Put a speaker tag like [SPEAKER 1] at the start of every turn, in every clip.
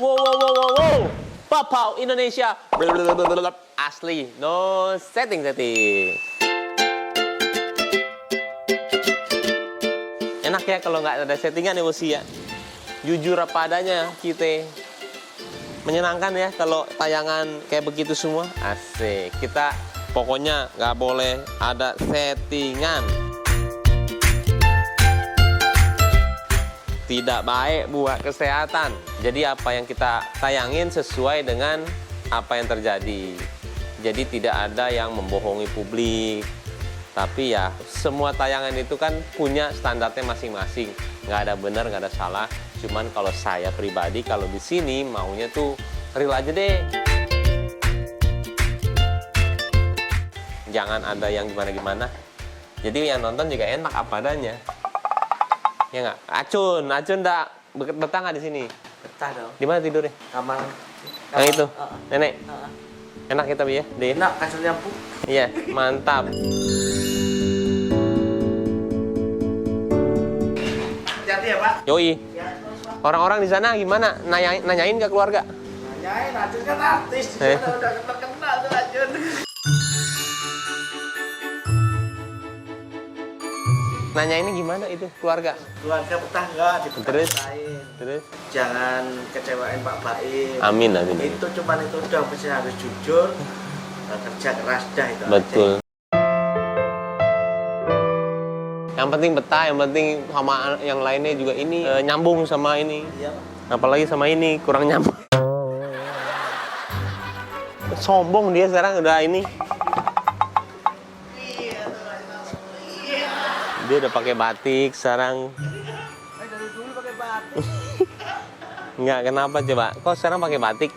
[SPEAKER 1] Wow, wow, wow, wow, wow. Papau Indonesia. Blablabla. Asli, no setting-setting. Enak ya kalau nggak ada settingan ya Bosi ya. Jujur apa adanya kita. Menyenangkan ya kalau tayangan kayak begitu semua. Asik. Kita pokoknya nggak boleh ada settingan. Tidak baik buat kesehatan. Jadi apa yang kita tayangin sesuai dengan apa yang terjadi. Jadi tidak ada yang membohongi publik. Tapi ya semua tayangan itu kan punya standarnya masing-masing. Nggak ada benar, nggak ada salah. Cuman kalau saya pribadi kalau di sini maunya tuh real aja deh. Jangan ada yang gimana-gimana. Jadi yang nonton juga enak apa adanya. Ya nggak? Acun enggak betah nggak di sini?
[SPEAKER 2] Betah dong.
[SPEAKER 1] Di mana tidurnya?
[SPEAKER 2] Kamar.
[SPEAKER 1] Yang itu, nenek. Enak kita ya, deh.
[SPEAKER 2] Enak kasurnya empuk.
[SPEAKER 1] Iya, mantap.
[SPEAKER 2] Hati-hati ya Pak.
[SPEAKER 1] Yoi.
[SPEAKER 2] Ya, terus Pak.
[SPEAKER 1] Orang-orang di sana gimana? Nanyain ke keluarga?
[SPEAKER 2] Nanyain, Acun kan artis.
[SPEAKER 1] Eh.
[SPEAKER 2] Udah terkenal tuh Acun.
[SPEAKER 1] Nanyainnya gimana itu keluarga?
[SPEAKER 2] Keluarga betah nggak?
[SPEAKER 1] Terus?
[SPEAKER 2] Dibetahin.
[SPEAKER 1] Terus?
[SPEAKER 2] Jangan kecewain Pak Baim.
[SPEAKER 1] Amin, amin.
[SPEAKER 2] Itu cuman itu dong, mesti harus jujur. Kerja keras dah itu
[SPEAKER 1] Betul.
[SPEAKER 2] aja.
[SPEAKER 1] Yang penting betah, yang penting sama yang lainnya juga ini nyambung sama ini.
[SPEAKER 2] Iya Pak.
[SPEAKER 1] Apalagi sama ini kurang nyambung. Sombong dia sekarang udah ini. Dia udah pakai batik sekarang.
[SPEAKER 2] Dari dulu pakai batik.
[SPEAKER 1] Enggak, kenapa coba? Kok sekarang pakai batik?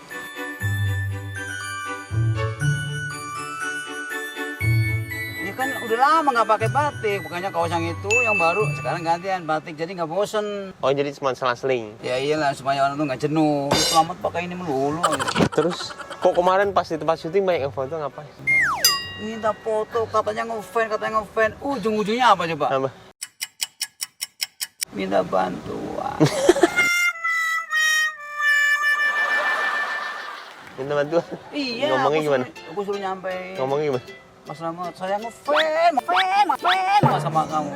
[SPEAKER 2] Ini kan udah lama nggak pakai batik, bukannya kaos yang itu yang baru sekarang gantian batik, jadi nggak bosen.
[SPEAKER 1] Oh, jadi cuma selang-seling.
[SPEAKER 2] Ya iyalah supaya orang tuh nggak jenuh. Selamat pakai ini melulu.
[SPEAKER 1] Terus kok kemarin pas di tempat syuting banyak yang foto ngapain?
[SPEAKER 2] Minta foto, katanya ngefan. Ujung-ujungnya apa coba?
[SPEAKER 1] Apa?
[SPEAKER 2] Minta bantuan.
[SPEAKER 1] Minta bantuan?
[SPEAKER 2] Iya.
[SPEAKER 1] Ngomongnya gimana?
[SPEAKER 2] Aku suruh nyampe.
[SPEAKER 1] Ngomongnya gimana?
[SPEAKER 2] Mas Ramad, saya ngefan sama kamu.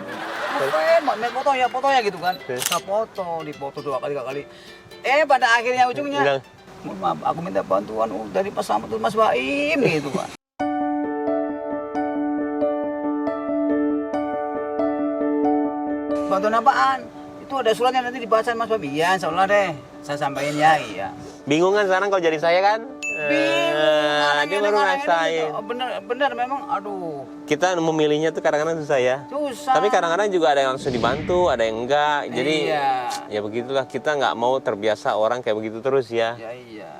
[SPEAKER 2] Ngefan, fotonya gitu kan. Saya dipoto 2 kali, 3 kali. Pada akhirnya ujungnya,
[SPEAKER 1] Bilang,
[SPEAKER 2] mohon maaf, aku minta bantuan dari Pak Slamet Mas Baim gitu kan. Bantuan apaan? Itu ada suratnya nanti dibaca Mas Baim. Iya, insyaallah deh. Saya sampaikan ya, iya.
[SPEAKER 1] bingung kan sekarang kalau jadi saya kan? Dia baru ngerasain.
[SPEAKER 2] Bener memang, aduh.
[SPEAKER 1] Kita memilihnya tuh kadang-kadang susah ya.
[SPEAKER 2] Susah.
[SPEAKER 1] Tapi kadang-kadang juga ada yang langsung dibantu, ada yang enggak. Jadi
[SPEAKER 2] Iya.
[SPEAKER 1] ya begitulah, kita nggak mau terbiasa orang kayak begitu terus ya.
[SPEAKER 2] Ya iya.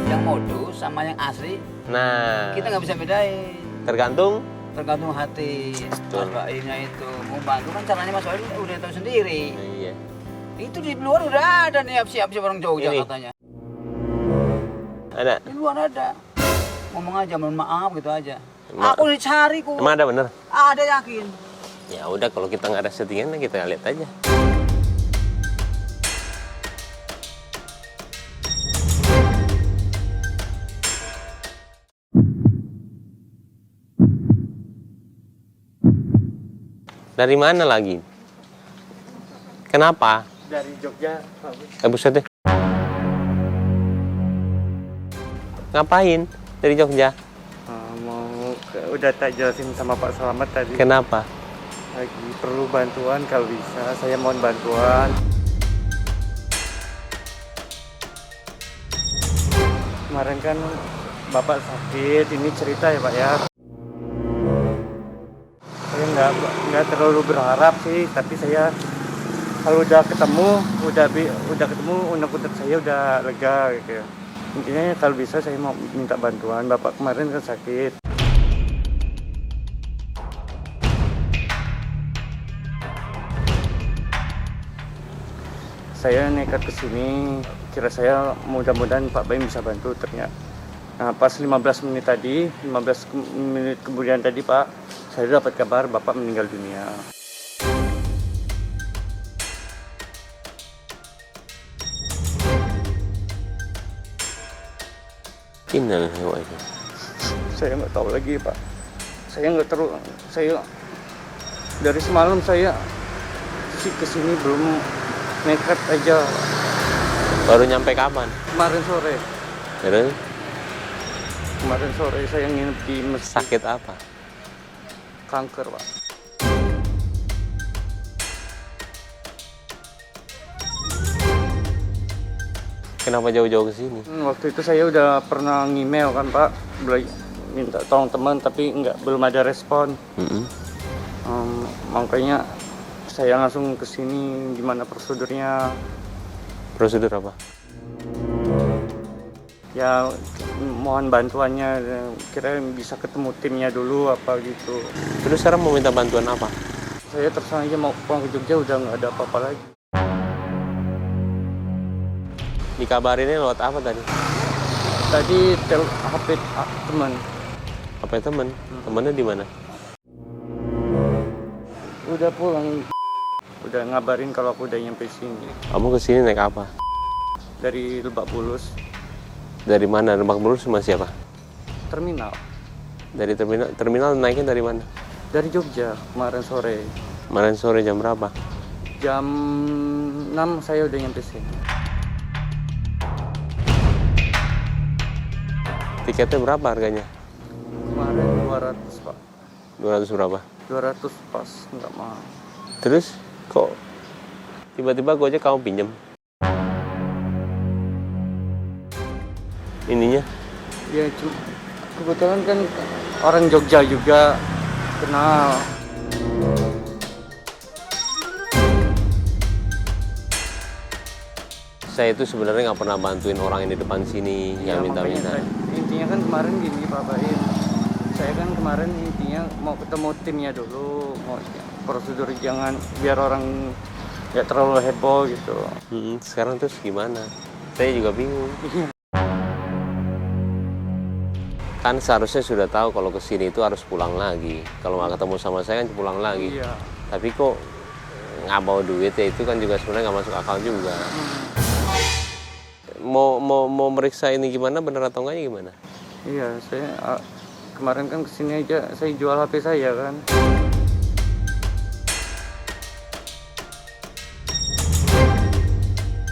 [SPEAKER 2] Yang modus sama yang asli
[SPEAKER 1] Nah,
[SPEAKER 2] kita nggak bisa bedain.
[SPEAKER 1] tergantung.
[SPEAKER 2] Tergantung hati
[SPEAKER 1] Betul.
[SPEAKER 2] Mas Baimnya itu. Mau bantu kan caranya Mas Baim udah tahu sendiri.
[SPEAKER 1] Iya.
[SPEAKER 2] Itu di luar udah ada nih siap orang Jogja
[SPEAKER 1] Ini?
[SPEAKER 2] katanya.
[SPEAKER 1] Ada.
[SPEAKER 2] Di luar ada. Ngomong aja mohon maaf gitu aja.
[SPEAKER 1] Ma-
[SPEAKER 2] Aku dicari kok.
[SPEAKER 1] Emang ada bener?
[SPEAKER 2] Ada yakin.
[SPEAKER 1] Ya udah, kalau kita nggak ada settingan kita lihat aja. Dari mana lagi? Kenapa?
[SPEAKER 2] Dari Jogja, Pak.
[SPEAKER 1] Buset deh. Ngapain dari Jogja?
[SPEAKER 3] Udah tak jelasin sama Pak Slamet tadi.
[SPEAKER 1] Kenapa?
[SPEAKER 3] Lagi perlu bantuan, kalau bisa saya mohon bantuan. Kemarin kan Bapak sakit, ini cerita ya Pak ya. Saya nggak terlalu berharap sih, tapi saya kalau udah ketemu unek-unek saya udah lega gitu. Intinya kalau bisa saya mau minta bantuan. Bapak kemarin kan sakit. Saya nekat ke sini, kira saya mudah-mudahan Pak Baim bisa bantu ternyata. Nah, pas 15 menit tadi, 15 menit kemudian tadi Pak, saya dapat kabar Bapak meninggal dunia.
[SPEAKER 1] Innal wa inna.
[SPEAKER 3] Saya nggak tahu lagi Pak. Saya dari semalam saya kesini belum nekat aja.
[SPEAKER 1] Baru nyampe kapan?
[SPEAKER 3] Kemarin sore.
[SPEAKER 1] Terus
[SPEAKER 3] Kemarin sore saya nginep di masjid.
[SPEAKER 1] sakit apa?
[SPEAKER 3] Kanker Pak.
[SPEAKER 1] Kenapa jauh-jauh ke sini?
[SPEAKER 3] Waktu itu saya udah pernah ngemail kan Pak, minta tolong teman tapi belum ada respon. Makanya saya langsung ke sini, gimana prosedurnya.
[SPEAKER 1] Prosedur apa?
[SPEAKER 3] Ya mohon bantuannya, kira bisa ketemu timnya dulu apa gitu.
[SPEAKER 1] Terus sekarang mau minta bantuan apa?
[SPEAKER 3] Saya terus aja mau pulang ke Jogja, udah nggak ada apa-apa lagi.
[SPEAKER 1] Dikabarinnya lewat apa tadi?
[SPEAKER 3] Tadi HP teman.
[SPEAKER 1] Apa ya temen? Temennya di mana?
[SPEAKER 3] Udah pulang, udah ngabarin kalau aku udah nyampe sini.
[SPEAKER 1] Kamu kesini naik apa?
[SPEAKER 3] Dari Lebak Bulus,
[SPEAKER 1] Dari mana? Lebak Bulus sama siapa?
[SPEAKER 3] terminal.
[SPEAKER 1] Dari terminal naiknya dari mana?
[SPEAKER 3] Dari Jogja kemarin sore.
[SPEAKER 1] Kemarin sore jam berapa?
[SPEAKER 3] Jam 6 saya udah nyampe sini.
[SPEAKER 1] Tiketnya berapa harganya?
[SPEAKER 3] Kemarin 200 Pak.
[SPEAKER 1] 200 berapa?
[SPEAKER 3] 200 pas, nggak mahal.
[SPEAKER 1] Terus kok tiba-tiba gue aja kamu pinjem? Ininya?
[SPEAKER 3] Ya cuma kebetulan kan orang Jogja juga kenal.
[SPEAKER 1] Saya itu sebenarnya nggak pernah bantuin orang yang di depan sini
[SPEAKER 3] Ya,
[SPEAKER 1] yang minta-minta.
[SPEAKER 3] makanya intinya kan kemarin gini Pak Baim. Saya kan kemarin intinya mau ketemu timnya dulu, mau prosedur jangan biar orang nggak terlalu heboh gitu.
[SPEAKER 1] Sekarang terus gimana? Saya juga bingung. Kan seharusnya sudah tahu kalau kesini itu harus pulang lagi. Kalau nggak ketemu sama saya kan pulang lagi.
[SPEAKER 3] Iya.
[SPEAKER 1] Tapi kok nggak bawa duit ya itu kan juga sebenarnya nggak masuk akal juga. Mau meriksa ini gimana, bener atau enggaknya gimana?
[SPEAKER 3] Iya, saya kemarin kan kesini aja saya jual HP saya kan.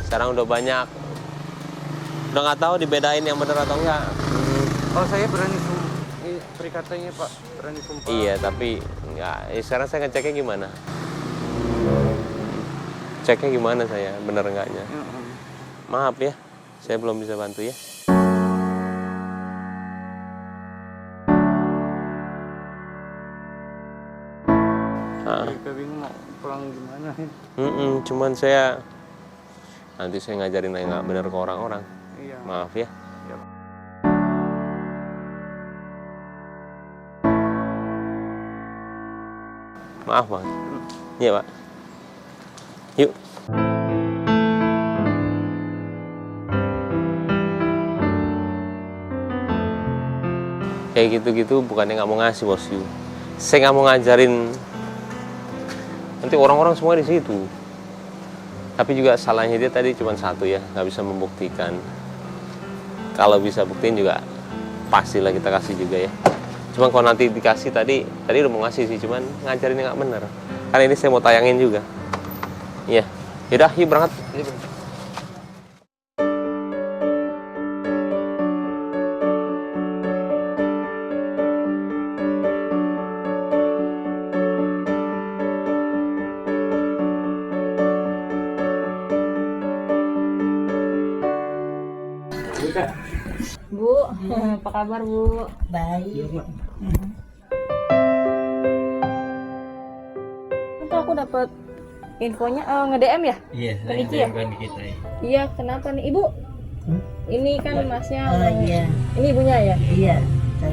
[SPEAKER 1] Sekarang udah banyak. Udah nggak tahu dibedain yang bener atau enggak.
[SPEAKER 3] Oh saya berani perikatannya Pak, berani sumpah.
[SPEAKER 1] Iya, tapi nggak. Sekarang saya ngeceknya gimana? Ceknya gimana saya, bener enggaknya? Maaf ya, saya belum bisa bantu ya.
[SPEAKER 3] Saya bingung mau pulang gimana.
[SPEAKER 1] Cuman saya nanti saya ngajarin yang nggak bener ke orang-orang.
[SPEAKER 3] Iya.
[SPEAKER 1] Maaf ya.
[SPEAKER 3] Iya.
[SPEAKER 1] Maaf Bang. Iya Pak. Yuk. Kayak gitu-gitu bukannya nggak mau ngasih bos you. Saya nggak mau ngajarin. Nanti orang-orang semua di situ. Tapi juga salahnya dia tadi cuma satu ya, nggak bisa membuktikan. Kalau bisa buktiin juga pastilah kita kasih juga ya. Cuma kalau nanti dikasih tadi udah mau ngasih sih, cuman ngajarinnya nggak bener. Karena ini saya mau tayangin juga. Iya, yaudah yuk berangkat.
[SPEAKER 4] Bu, apa kabar Bu?
[SPEAKER 5] Baik.
[SPEAKER 4] Itu aku dapat infonya nge-DM ya?
[SPEAKER 5] Iya,
[SPEAKER 4] Ke Niki ya?
[SPEAKER 5] kita ya.
[SPEAKER 4] Iya, kenapa nih Ibu? Ini kan Masnya,
[SPEAKER 5] Oh iya,
[SPEAKER 4] ini ibunya ya?
[SPEAKER 5] iya.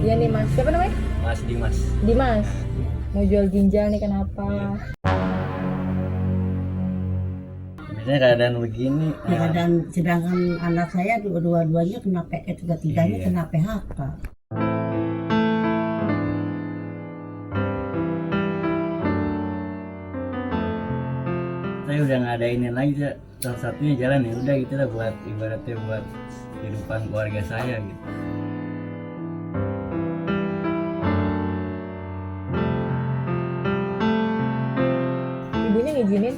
[SPEAKER 4] Iya nih Mas, siapa namanya?
[SPEAKER 5] Mas Dimas.
[SPEAKER 4] Dimas. Mau jual ginjal nih kenapa?
[SPEAKER 5] Biasanya keadaan begini. Keadaan sedangkan anak saya dua-duanya kena tiga-tiganya kena PHK. Saya udah nggak ada ini lagi, salah satunya jalan ya udah gitu lah buat ibaratnya buat kehidupan keluarga saya gitu.
[SPEAKER 4] ibunya ngizinin?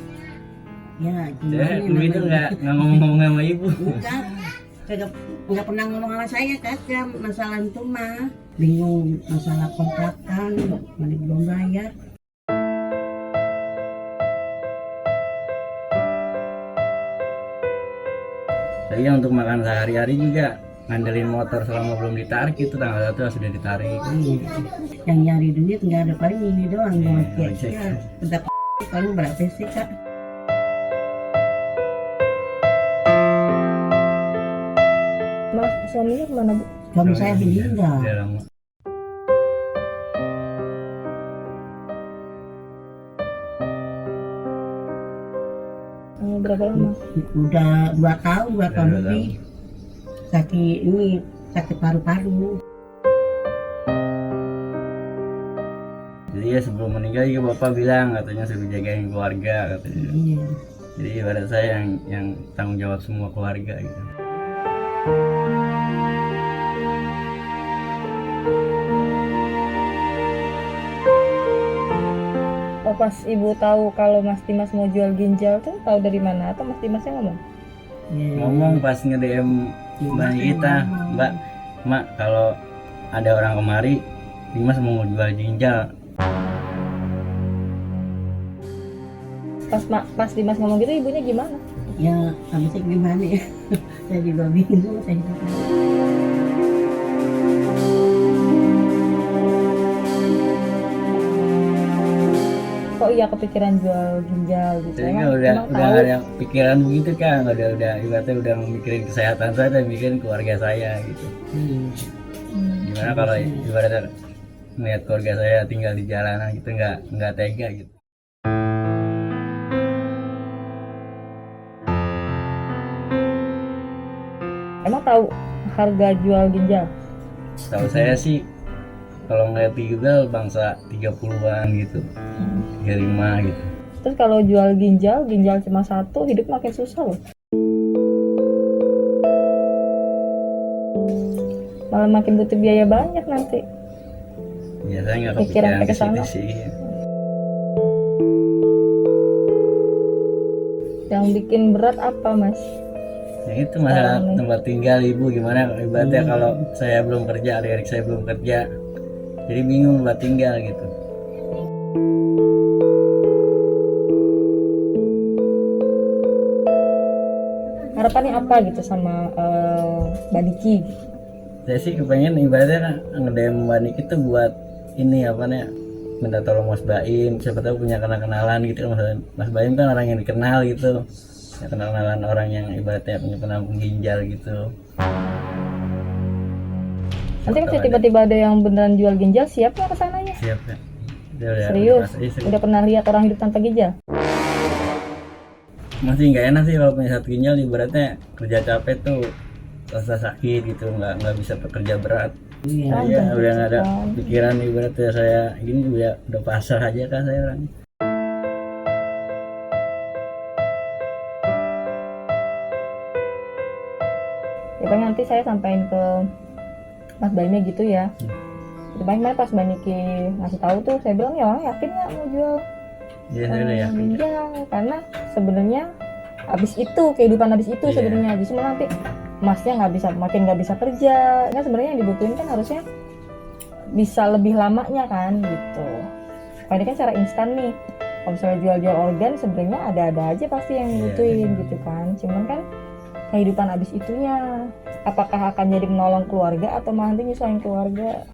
[SPEAKER 5] Ya
[SPEAKER 3] Saya
[SPEAKER 5] gimana
[SPEAKER 3] itu
[SPEAKER 5] namanya?
[SPEAKER 3] nggak ngomong-ngomong sama ibu.
[SPEAKER 5] Bukan, nggak pernah ngomong sama saya kagak masalah itu mah. Bingung masalah kontrakan, mana belum bayar.
[SPEAKER 3] Saya untuk makan sehari-hari juga ngandelin motor selama belum ditarik, itu tanggal 1 sudah ditarik.
[SPEAKER 5] Iya. Yang nyari duit nggak ada, paling ini doang ngojek.
[SPEAKER 3] ngojek.
[SPEAKER 5] Ya, tetap paling berapa sih kak?
[SPEAKER 4] Mas, suaminya kemana Bu?
[SPEAKER 5] Kamu saya meninggal.
[SPEAKER 3] Udah lama.
[SPEAKER 4] Berapa lama?
[SPEAKER 5] Udah 2 tahun, 2 tahun
[SPEAKER 3] Udah 2
[SPEAKER 5] lebih. Sakit paru-paru.
[SPEAKER 3] Jadi ya sebelum meninggal juga bapak bilang katanya suruh jagain keluarga katanya.
[SPEAKER 5] Iya.
[SPEAKER 3] Jadi ibarat saya yang tanggung jawab semua keluarga gitu.
[SPEAKER 4] Oh, pas ibu tahu kalau Mas Dimas mau jual ginjal tuh tahu dari mana atau Mas Dimasnya ngomong?
[SPEAKER 5] Iya.
[SPEAKER 3] Ngomong pas nge-DM mbak kita, Mbak, Mak kalau ada orang kemari, Dimas mau jual ginjal.
[SPEAKER 4] Pas Dimas ngomong gitu ibunya gimana?
[SPEAKER 5] Ya habisnya gimana ya? Saya juga bingung. Saya juga.
[SPEAKER 4] Kok iya kepikiran jual ginjal gitu?
[SPEAKER 3] Jadi
[SPEAKER 4] Emang,
[SPEAKER 3] kan udah
[SPEAKER 4] emang
[SPEAKER 3] nggak
[SPEAKER 4] tahu?
[SPEAKER 3] ada pikiran begitu kan, udah ibaratnya udah mikirin kesehatan saya, mikirin keluarga saya gitu. Gimana kalau ibaratnya melihat keluarga saya tinggal di jalanan gitu, nggak tega gitu.
[SPEAKER 4] Emang tahu harga jual ginjal?
[SPEAKER 3] Tahu saya sih kalau ngeliat di Google bangsa 30-an gitu, 35 gitu.
[SPEAKER 4] Terus kalau jual ginjal cuma satu, hidup makin susah loh. Malah makin butuh biaya banyak nanti.
[SPEAKER 3] Ya saya nggak
[SPEAKER 4] Pikiran
[SPEAKER 3] kepikiran
[SPEAKER 4] ke
[SPEAKER 3] ke situ
[SPEAKER 4] sana.
[SPEAKER 3] sih.
[SPEAKER 4] Yang bikin berat apa, Mas?
[SPEAKER 3] Ya itu masalah
[SPEAKER 4] Sekarang nih.
[SPEAKER 3] tempat tinggal ibu, gimana ibaratnya kalau saya belum kerja, adik-adik saya belum kerja, jadi bingung tempat tinggal gitu.
[SPEAKER 4] Harapannya apa gitu sama Mbak Diki?
[SPEAKER 3] Saya sih kepengen ibaratnya nge-DM Mbak Niki itu buat ini apa nih, minta tolong Mas Baim, siapa tahu punya kenalan gitu kan. Mas Baim kan orang yang dikenal gitu, ya, kenalan orang yang ibaratnya punya penampung ginjal gitu.
[SPEAKER 4] Nanti kalau tiba-tiba ada yang beneran jual ginjal, siap nggak kesananya?
[SPEAKER 3] Siap ya. Udah,
[SPEAKER 4] Serius?
[SPEAKER 3] serius.
[SPEAKER 4] Udah pernah lihat orang hidup tanpa ginjal?
[SPEAKER 3] Masih nggak enak sih kalau punya satu ginjal, ibaratnya kerja capek tuh rasa sakit gitu, nggak bisa bekerja berat.
[SPEAKER 5] Iya.
[SPEAKER 3] Ya udah nggak ada
[SPEAKER 4] kan.
[SPEAKER 3] pikiran ibaratnya saya gini, udah pasrah aja kan saya orang.
[SPEAKER 4] Ya paling nanti saya sampaikan ke Mas Baimnya gitu ya. Itu paling kemarin pas Mbak Niki ngasih tahu tuh, saya bilang ya orang yakin nggak mau jual
[SPEAKER 3] Iya saya udah yakin.
[SPEAKER 4] ginjal, karena sebenarnya abis itu kehidupan abis itu
[SPEAKER 3] Iya.
[SPEAKER 4] sebenarnya justru nanti masnya makin nggak bisa kerja. Kan sebenarnya yang dibutuhin kan harusnya bisa lebih lamanya kan gitu. Kalau ini kan cara instan nih. Kalau misalnya jual-jual organ sebenarnya ada-ada aja pasti yang
[SPEAKER 3] Iya.
[SPEAKER 4] dibutuhin gitu kan. Cuman kan kehidupan abis itunya, apakah akan jadi menolong keluarga atau malah nanti nyusahin keluarga.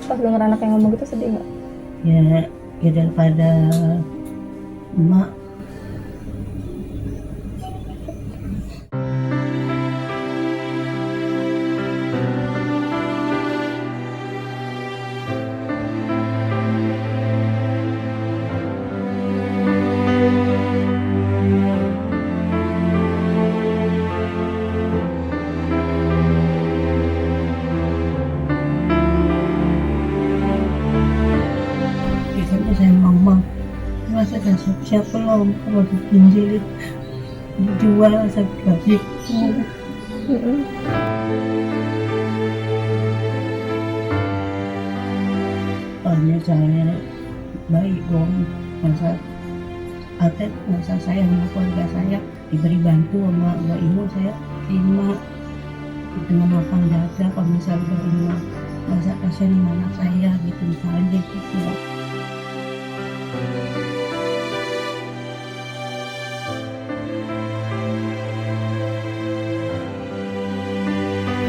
[SPEAKER 4] Pas denger anak yang ngomong gitu sedih nggak?
[SPEAKER 5] Ya daripada emak. Biasanya saya ngomong, masa kan siap belum kalau diginjil dijual sakit gaji. soalnya saya baik dong, masa saya sama keluarga saya diberi bantu sama Mbak Imo, saya terima dengan lapang dada. Kalau misalnya Mbak Imo masa kasihan sama anak saya gitu misalnya gitu.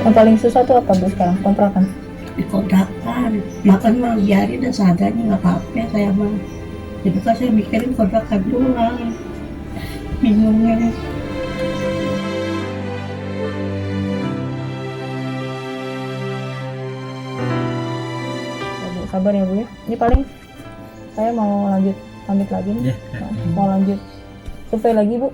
[SPEAKER 4] Yang paling susah tuh apa Bu sekarang? Kontrakan.
[SPEAKER 5] Dikontrakan, makan mah biarin dan seadanya nggak apa-apa saya mah. Jadi kan saya mikirin kontrakan doang, bingungnya.
[SPEAKER 4] Ya, Bu, sabar ya Bu ya. Ini paling saya mau lanjut pamit lagi nih.
[SPEAKER 3] Ya,
[SPEAKER 4] Mau lanjut survei lagi Bu.